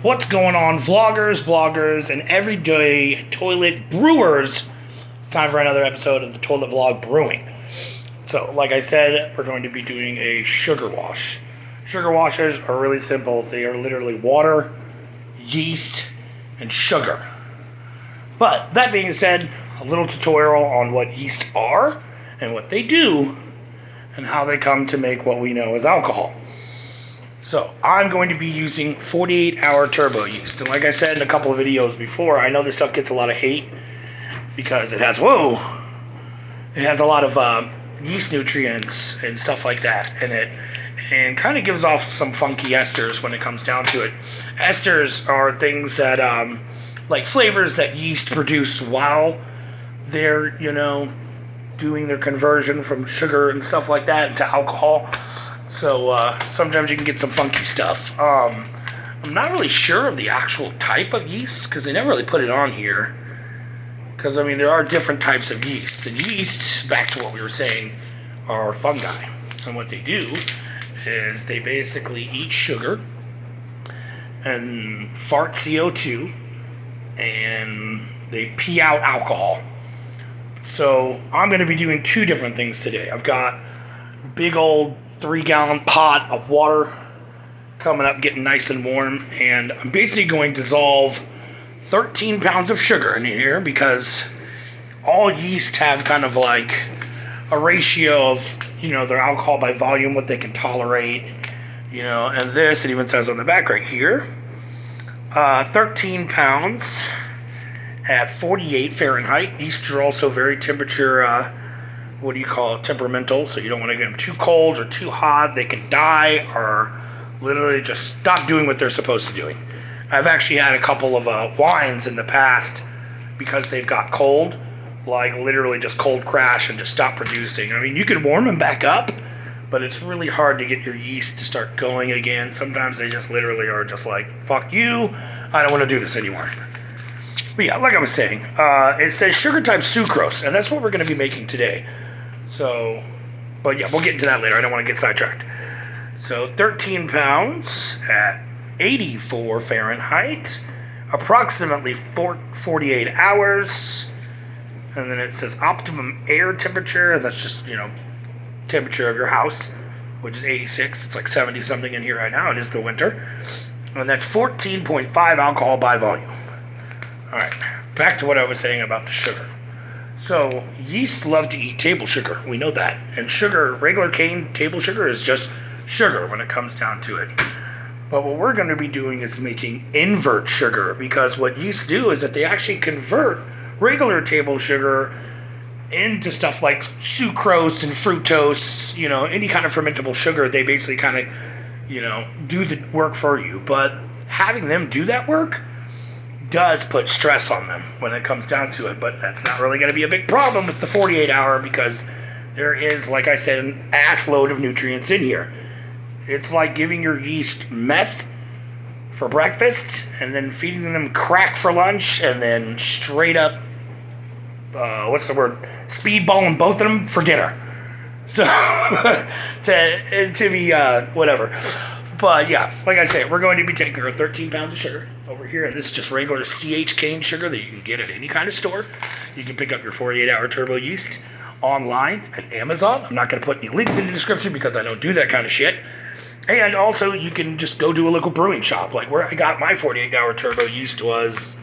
What's going on, vloggers, bloggers, and everyday toilet brewers? It's time for another episode of the Toilet Vlog Brewing. So, like I said, we're going to be doing a sugar wash. Sugar washes are really simple. They are literally water, yeast, and sugar. But that being said, a little tutorial on what yeast are and what they do and how they come to make what we know as alcohol. So I'm going to be using 48-hour turbo yeast. And like I said in a couple of videos before, I know this stuff gets a lot of hate because it has a lot of yeast nutrients and stuff like that in it, and kind of gives off some funky esters when it comes down to it. Esters are things that like flavors that yeast produce while they're doing their conversion from sugar and stuff like that into alcohol. So sometimes you can get some funky stuff. I'm not really sure of the actual type of yeast because they never really put it on here. Because, I mean, there are different types of yeast. And yeast, back to what we were saying, are fungi. And what they do is they basically eat sugar and fart CO2 and they pee out alcohol. So I'm going to be doing two different things today. I've got a big old 3-gallon pot of water coming up, getting nice and warm, and I'm basically going to dissolve 13 pounds of sugar in here because all yeast have kind of like a ratio of their alcohol by volume, what they can tolerate, and this, it even says on the back right here, 13 pounds at 48 Fahrenheit. Yeast are also very temperature temperamental, so you don't want to get them too cold or too hot. They can die or literally just stop doing what they're supposed to doing. I've actually had a couple of wines in the past because they've got cold, like literally just cold crash and just stop producing. I mean, you can warm them back up, but it's really hard to get your yeast to start going again. Sometimes they just literally are just like, fuck you, I don't want to do this anymore. But yeah, like I was saying, it says sugar type sucrose, and that's what we're going to be making today. So, but yeah, we'll get into that later. I don't want to get sidetracked. So 13 pounds at 84 Fahrenheit, approximately 48 hours. And then it says optimum air temperature, and that's just, temperature of your house, which is 86. It's like 70 something in here right now. It is the winter. And that's 14.5 alcohol by volume. All right, back to what I was saying about the sugar. So yeast love to eat table sugar. We know that. And sugar, regular cane table sugar, is just sugar when it comes down to it. But what we're going to be doing is making invert sugar, because what yeast do is that they actually convert regular table sugar into stuff like sucrose and fructose, any kind of fermentable sugar. They basically kind of, do the work for you. But having them do that work does put stress on them when it comes down to it, but that's not really going to be a big problem with the 48-hour because there is, like I said, an ass load of nutrients in here. It's like giving your yeast meth for breakfast and then feeding them crack for lunch and then straight up, speedballing both of them for dinner. So, to be, whatever. But yeah, like I said, we're going to be taking our 13 pounds of sugar over here, and this is just regular CH cane sugar that you can get at any kind of store. You can pick up your 48-hour turbo yeast online at Amazon. I'm not going to put any links in the description because I don't do that kind of shit. And also, you can just go to a local brewing shop. Like where I got my 48-hour turbo yeast was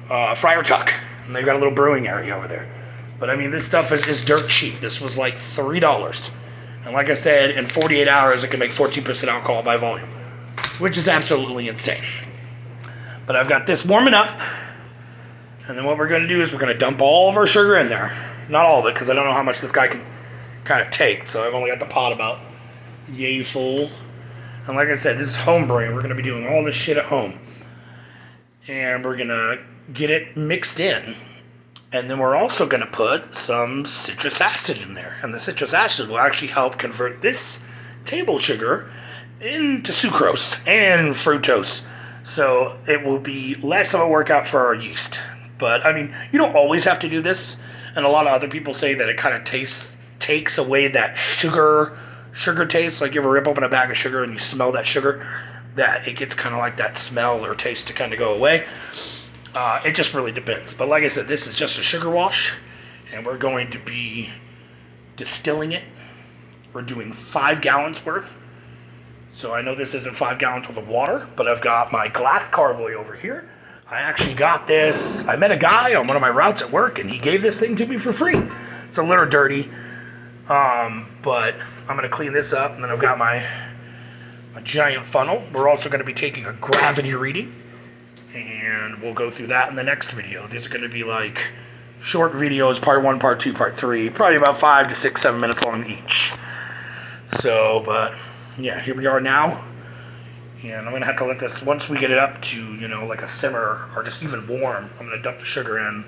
Friar Tuck, and they've got a little brewing area over there. But I mean, this stuff is dirt cheap. This was like $3. And like I said, in 48 hours, it can make 14% alcohol by volume, which is absolutely insane. But I've got this warming up, and then what we're going to do is we're going to dump all of our sugar in there. Not all of it, because I don't know how much this guy can kind of take, so I've only got the pot about yay full. And like I said, this is home brewing. We're going to be doing all this shit at home. And we're going to get it mixed in. And then we're also going to put some citrus acid in there. And the citrus acid will actually help convert this table sugar into sucrose and fructose. So it will be less of a workout for our yeast. But, I mean, you don't always have to do this. And a lot of other people say that it kind of takes away that sugar taste. Like you ever rip open a bag of sugar and you smell that sugar. that it gets kind of like that smell or taste to kind of go away. It just really depends. But like I said, this is just a sugar wash, and we're going to be distilling it. We're doing 5 gallons worth. So I know this isn't 5 gallons worth of water, but I've got my glass carboy over here. I actually got this. I met a guy on one of my routes at work, and he gave this thing to me for free. It's a little dirty, but I'm going to clean this up, and then I've got my giant funnel. We're also going to be taking a gravity reading, and we'll go through that in the next video. These are going to be like short videos, part 1, part 2, part 3, probably about 5 to 6, 7 minutes long each. So, but yeah, here we are now, and I'm going to have to let this, once we get it up to, you know, like a simmer or just even warm, I'm going to dump the sugar in,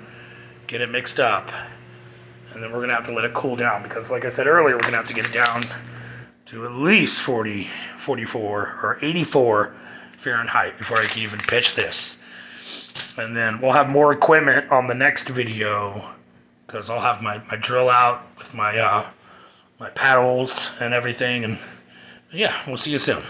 get it mixed up, and then we're going to have to let it cool down, because like I said earlier, we're going to have to get it down to at least 40, 44, or 84 Fahrenheit before I can even pitch this. And then we'll have more equipment on the next video, because I'll have my drill out with my my paddles and everything. And yeah, we'll see you soon.